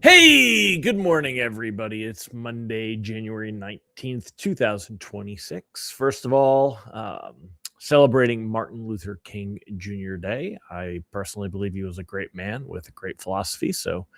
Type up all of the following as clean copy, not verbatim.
Hey, good morning, everybody. It's Monday, January 19th, 2026. First of all, celebrating Martin Luther King Jr. Day. I personally believe he was a great man with a great philosophy. So,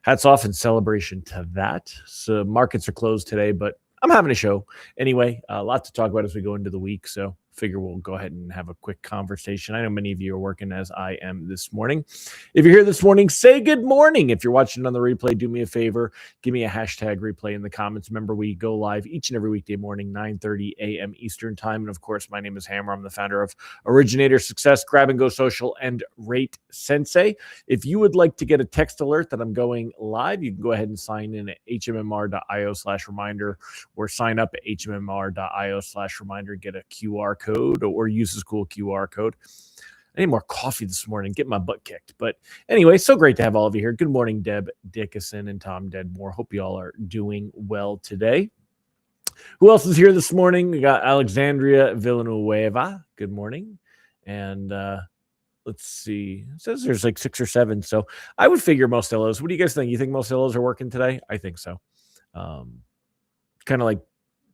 hats off in celebration to that. So, markets are closed today, but I'm having a show. Anyway, a lot to talk about as we go into the week. So, figure we'll go ahead and have a quick conversation. I know many of you are working as I am this morning. If you're here this morning, say good morning. If you're watching on the replay, do me a favor, give me a hashtag replay in the comments. Remember, we go live each and every weekday morning, 9:30 a.m. Eastern time. And of course, my name is Hammer. I'm the founder of Originator Success, Grab and Go Social, and Rate Sensei. If you would like to get a text alert that I'm going live, you can go ahead and sign in at hmmr.io/reminder or sign up at hmmr.io/reminder, get a QR code or use this cool QR code. I need more coffee this morning, get my butt kicked. But anyway, so great to have all of you here. Good morning, Deb Dickinson and Tom Dedmore. Hope you all are doing well today. Who else is here this morning? We got Alexandria Villanueva. Good morning. And let's see. It says there's like 6 or 7. So I would figure most Illos. What do you guys think? You think most Illos are working today? I think so. Kind of like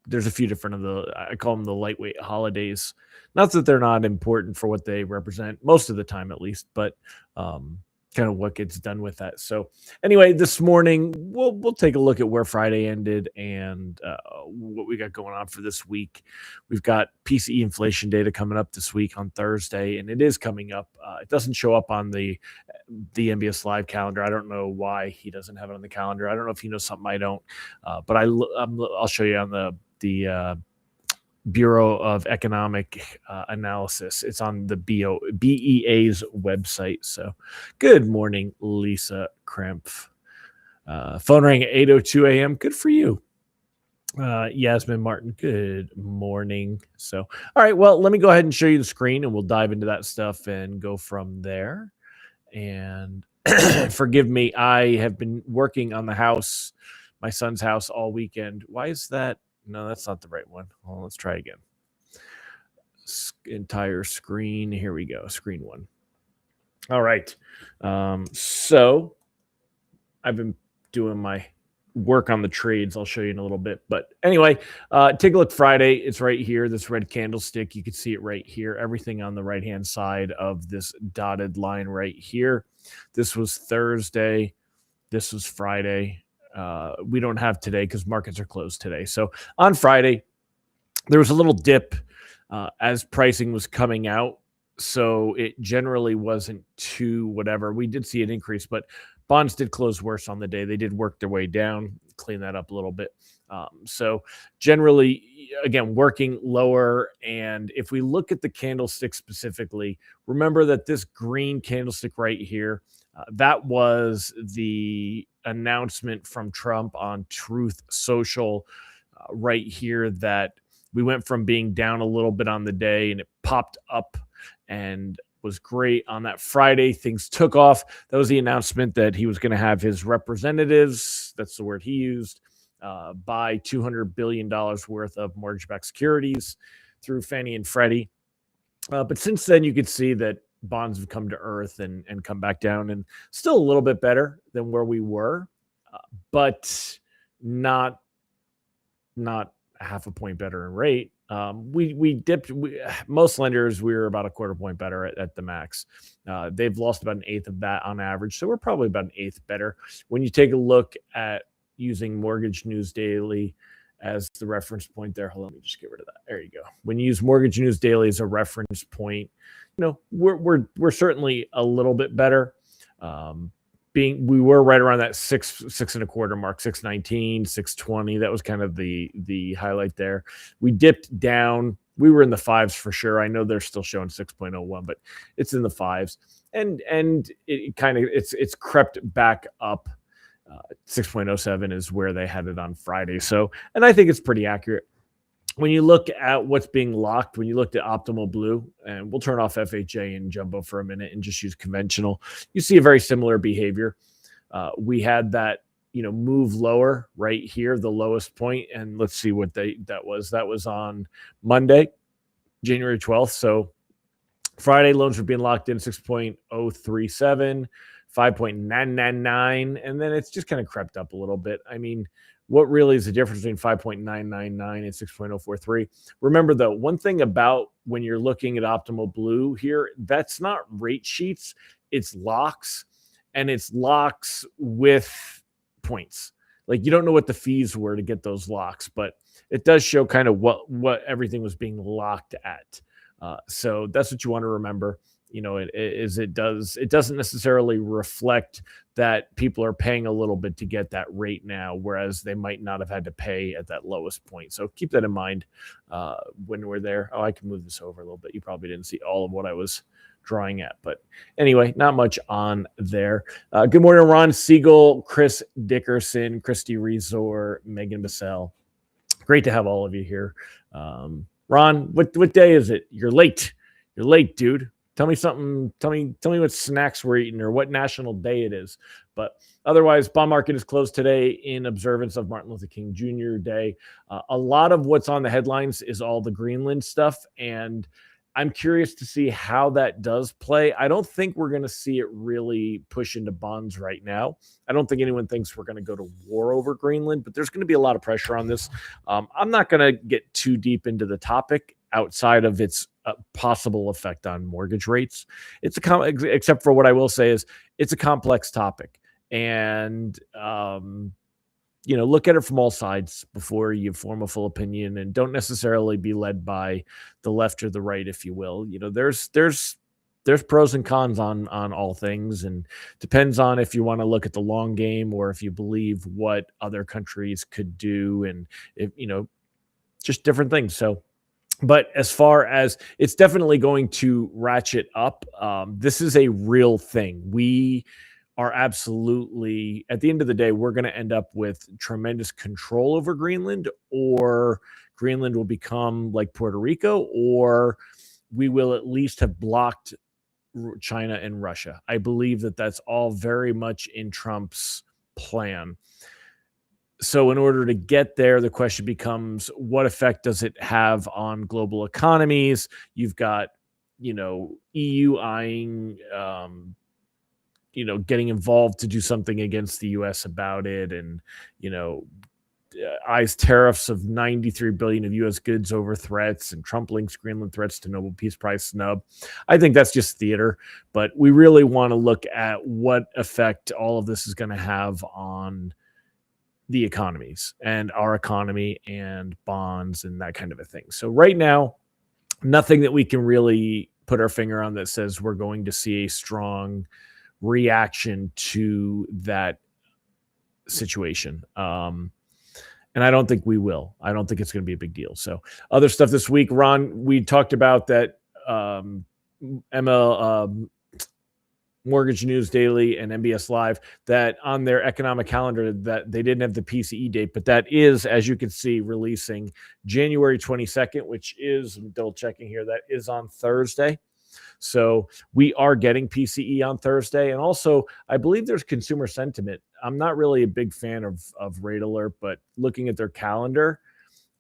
there's a few different of the, I call them the lightweight holidays. Not that they're not important for what they represent, most of the time at least, but kind of what gets done with that. So anyway, this morning, we'll take a look at where Friday ended and what we got going on for this week. We've got PCE inflation data coming up this week on Thursday, and it is coming up. It doesn't show up on the MBS Live calendar. I don't know why he doesn't have it on the calendar. I don't know if he knows something I don't, but I'll show you on the Bureau of Economic Analysis. It's on the BEA's website. So good morning, Lisa Krempf. Phone rang at 8:02 a.m. Good for you. Yasmin Martin, good morning. So, all right, well, let me go ahead and show you the screen and we'll dive into that stuff and go from there. And forgive me, I have been working on the house, my son's house, all weekend. Why is that? No, that's not the right one. Well, let's try again. Entire screen. Here we go. Screen 1. All right. So I've been doing my work on the trades. I'll show you in a little bit. But anyway, take a look Friday. It's right here. This red candlestick. You can see it right here. Everything on the right-hand side of this dotted line right here. This was Thursday. This was Friday. We don't have today because markets are closed today. So on Friday, there was a little dip as pricing was coming out. So it generally wasn't too whatever. We did see an increase, but bonds did close worse on the day. They did work their way down, clean that up a little bit. So generally, again, working lower. And if we look at the candlestick specifically, remember that this green candlestick right here, that was the announcement from Trump on Truth Social right here that we went from being down a little bit on the day and it popped up and was great on that Friday. Things took off. That was the announcement that he was going to have his representatives, that's the word he used, buy $200 billion worth of mortgage-backed securities through Fannie and Freddie. But since then, you could see that bonds have come to earth and come back down and still a little bit better than where we were, but not half a point better in rate. We dipped. Most lenders, we were about a quarter point better at the max. They've lost about an eighth of that on average. So we're probably about an eighth better. When you take a look at using Mortgage News Daily as the reference point there. Hold on, let me just get rid of that. There you go. When you use Mortgage News Daily as a reference point, we're certainly a little bit better. We were right around that six and a quarter mark, 619, 620. That was kind of the highlight there. We dipped down. We were in the fives for sure. I know they're still showing 6.01, but it's in the fives. And it kind of it's crept back up. 6.07 is where they had it on Friday. So, and I think it's pretty accurate. When you look at what's being locked, when you looked at Optimal Blue, and we'll turn off FHA and Jumbo for a minute and just use conventional, you see a very similar behavior. We had that, move lower right here, the lowest point, and let's see what that was. That was on Monday, January 12th. So Friday loans were being locked in 6.037. 5.999, and then it's just kind of crept up a little bit. I mean, what really is the difference between 5.999 and 6.043? Remember, though, one thing about when you're looking at Optimal Blue here, that's not rate sheets, it's locks, and it's locks with points. Like, you don't know what the fees were to get those locks, but it does show kind of what everything was being locked at. So that's what you want to remember. It doesn't necessarily reflect that people are paying a little bit to get that rate now, whereas they might not have had to pay at that lowest point. So keep that in mind when we're there. Oh, I can move this over a little bit. You probably didn't see all of what I was drawing at, but anyway, not much on there. Good morning, Ron Siegel, Chris Dickerson, Christy Rezor, Megan Bissell. Great to have all of you here. Ron, what day is it? You're late, dude. Tell me something. Tell me what snacks we're eating or what national day it is. But otherwise, bond market is closed today in observance of Martin Luther King Jr. Day. A lot of what's on the headlines is all the Greenland stuff, and I'm curious to see how that does play. I don't think we're going to see it really push into bonds right now. I don't think anyone thinks we're going to go to war over Greenland, but there's going to be a lot of pressure on this. I'm not going to get too deep into the topic outside of its possible effect on mortgage rates. Except for what I will say is it's a complex topic, and look at it from all sides before you form a full opinion, and don't necessarily be led by the left or the right, if you will. There's pros and cons on all things, and depends on if you want to look at the long game or if you believe what other countries could do, and if just different things. So, but as far as it's definitely going to ratchet up, this is a real thing. We are absolutely, at the end of the day, we're going to end up with tremendous control over Greenland, or Greenland will become like Puerto Rico, or we will at least have blocked China and Russia. I believe that that's all very much in Trump's plan. So in order to get there, the question becomes, what effect does it have on global economies? You've got, EU eyeing, getting involved to do something against the U.S. about it, and, eyes tariffs of $93 billion of U.S. goods over threats, and Trump links Greenland threats to Nobel Peace Prize snub. I think that's just theater, but we really want to look at what effect all of this is going to have on the economies and our economy and bonds and that kind of a thing. So right now, nothing that we can really put our finger on that says we're going to see a strong reaction to that situation. And I don't think we will. I don't think it's going to be a big deal. So other stuff this week, Ron, we talked about that Mortgage News Daily and MBS Live, that on their economic calendar that they didn't have the PCE date, but that is, as you can see, releasing January 22nd, which is, I'm double checking here, that is on Thursday. So we are getting PCE on Thursday. And also, I believe there's consumer sentiment. I'm not really a big fan of Rate Alert, but looking at their calendar,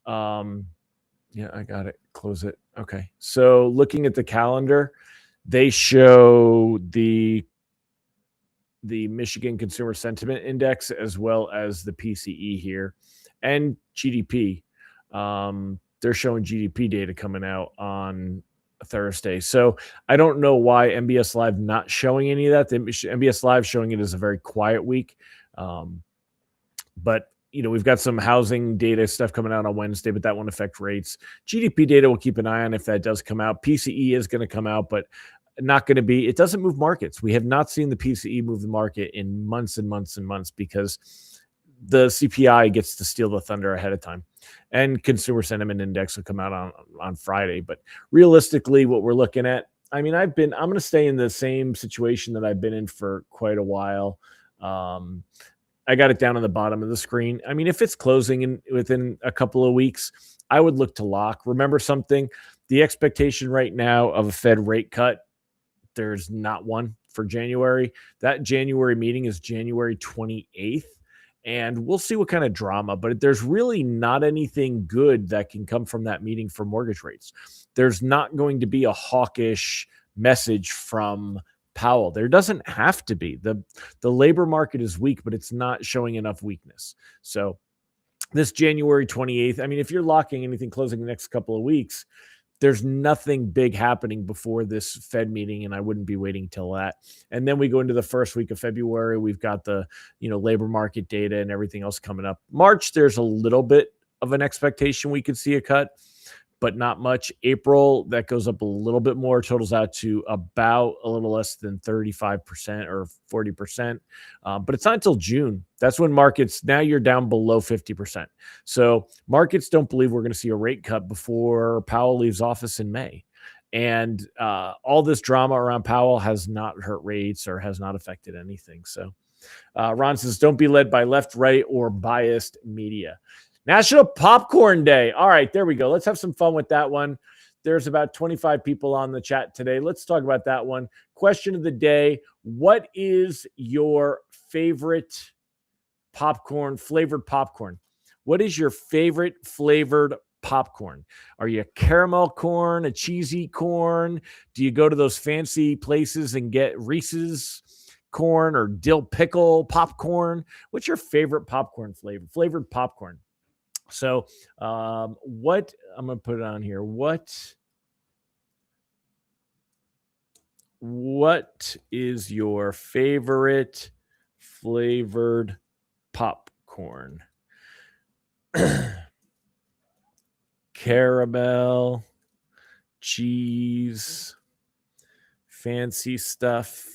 yeah, I got it. Close it. Okay. So looking at the calendar, they show the Michigan Consumer Sentiment Index as well as the PCE here, and GDP. They're showing GDP data coming out on Thursday. So I don't know why MBS Live not showing any of that. The MBS Live showing it as a very quiet week. But we've got some housing data stuff coming out on Wednesday, but that won't affect rates. GDP data we'll keep an eye on if that does come out. PCE is going to come out, but not going to be, it doesn't move markets. We have not seen the PCE move the market in months and months and months, because the CPI gets to steal the thunder ahead of time, and consumer sentiment index will come out on Friday. But realistically, what we're looking at, I mean, I'm going to stay in the same situation that I've been in for quite a while. I got it down on the bottom of the screen. I mean, if it's closing within a couple of weeks, I would look to lock. Remember something, the expectation right now of a Fed rate cut, there's not one for January. That January meeting is January 28th. And we'll see what kind of drama, but there's really not anything good that can come from that meeting for mortgage rates. There's not going to be a hawkish message from Powell. There doesn't have to be. The labor market is weak, but it's not showing enough weakness. So this January 28th, I mean, if you're locking anything closing the next couple of weeks, there's nothing big happening before this Fed meeting, and I wouldn't be waiting till that. And then we go into the first week of February. We've got the, labor market data and everything else coming up. March, there's a little bit of an expectation we could see a cut, but not much. April, that goes up a little bit more, totals out to about a little less than 35% or 40%. But it's not until June. That's when markets, now you're down below 50%. So markets don't believe we're going to see a rate cut before Powell leaves office in May. And all this drama around Powell has not hurt rates or has not affected anything. So Ron says, don't be led by left, right, or biased media. National Popcorn Day. All right, there we go. Let's have some fun with that one. There's about 25 people on the chat today. Let's talk about that one. Question of the day. What is your favorite flavored popcorn? What is your favorite flavored popcorn? Are you a caramel corn, a cheesy corn? Do you go to those fancy places and get Reese's corn or dill pickle popcorn? What's your favorite popcorn flavored popcorn? So what I'm going to put it on here. What is your favorite flavored popcorn? Caramel, cheese, fancy stuff.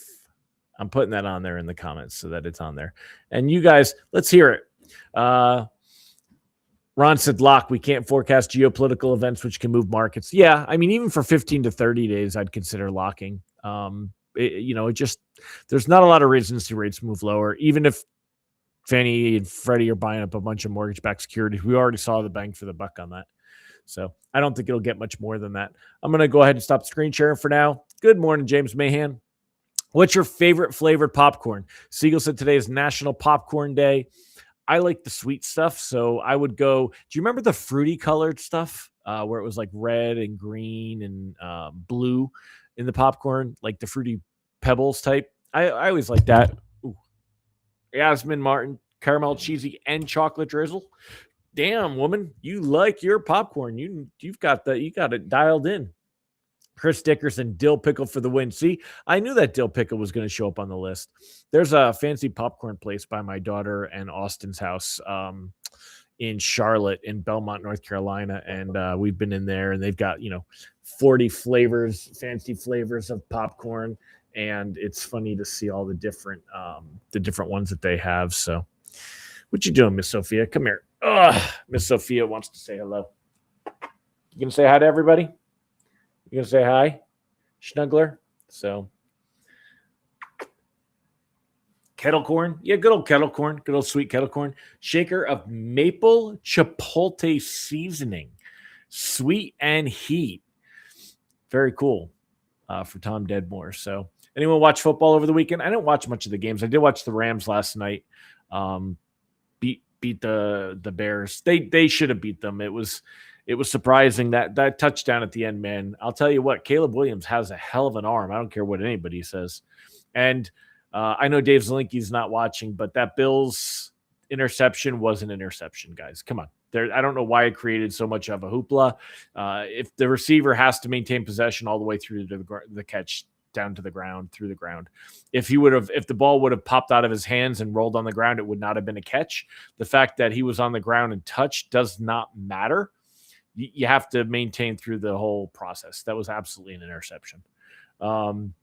I'm putting that on there in the comments so that it's on there. And you guys, let's hear it. Ron said, lock, we can't forecast geopolitical events which can move markets. Yeah, I mean, even for 15 to 30 days, I'd consider locking. There's not a lot of reasons to see rates move lower, even if Fannie and Freddie are buying up a bunch of mortgage-backed securities. We already saw the bang for the buck on that. So I don't think it'll get much more than that. I'm going to go ahead and stop screen sharing for now. Good morning, James Mahan. What's your favorite flavored popcorn? Siegel said today is National Popcorn Day. I like the sweet stuff, so I would go. Do you remember the fruity colored stuff where it was like red and green and blue in the popcorn, like the Fruity Pebbles type? I always like that. Ooh. Yasmin Martin, caramel, cheesy, and chocolate drizzle. Damn, woman, you like your popcorn. You've got it dialed in. Chris Dickerson, dill pickle for the win. See, I knew that dill pickle was going to show up on the list. There's a fancy popcorn place by my daughter and Austin's house in Charlotte, in Belmont, North Carolina. And we've been in there, and they've got, 40 fancy flavors of popcorn. And it's funny to see all the different ones that they have. So what you doing, Miss Sophia? Come here. Miss Sophia wants to say hello. You going to say hi to everybody? You gonna say hi, Snuggler? So, kettle corn, yeah, good old kettle corn, good old sweet kettle corn. Shaker of maple chipotle seasoning, sweet and heat. Very cool for Tom Dedmore. So, anyone watch football over the weekend? I didn't watch much of the games. I did watch the Rams last night. Beat the Bears. They should have beat them. It was surprising that touchdown at the end, man. I'll tell you what, Caleb Williams has a hell of an arm. I don't care what anybody says. And I know Dave Zelinski's not watching, but that Bills interception was an interception, guys. Come on. I don't know why it created so much of a hoopla. If the receiver has to maintain possession all the way through to the catch down to the ground, through the ground. If the ball would have popped out of his hands and rolled on the ground, it would not have been a catch. The fact that he was on the ground and touched does not matter. You have to maintain through the whole process. That was absolutely an interception. Deb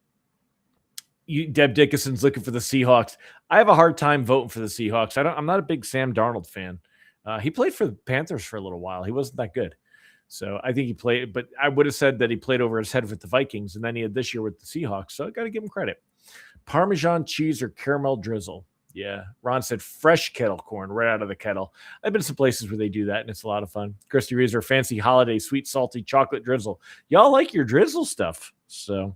Dickinson's looking for the Seahawks. I have a hard time voting for the Seahawks. I'm not a big Sam Darnold fan. He played for the Panthers for a little while. He wasn't that good. So I think he played, but I would have said that he played over his head with the Vikings, and then he had this year with the Seahawks. So I got to give him credit. Parmesan cheese or caramel drizzle. Yeah. Ron said fresh kettle corn right out of the kettle. I've been to some places where they do that, and it's a lot of fun. Christy Reeser, fancy holiday, sweet, salty chocolate drizzle. Y'all like your drizzle stuff. So,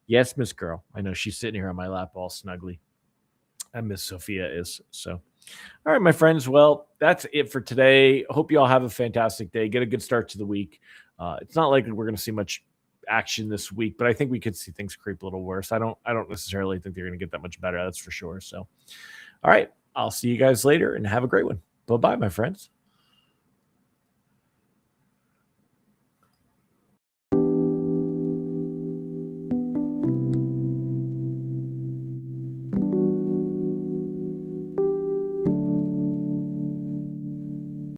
yes, Miss Girl. I know she's sitting here on my lap all snuggly. And Miss Sophia is. So, all right, my friends. Well, that's it for today. Hope you all have a fantastic day. Get a good start to the week. It's not like we're going to see much action this week, but I think we could see things creep a little worse. I don't necessarily think they're going to get that much better. That's for sure. So, all right, I'll see you guys later and have a great one. Bye bye, my friends.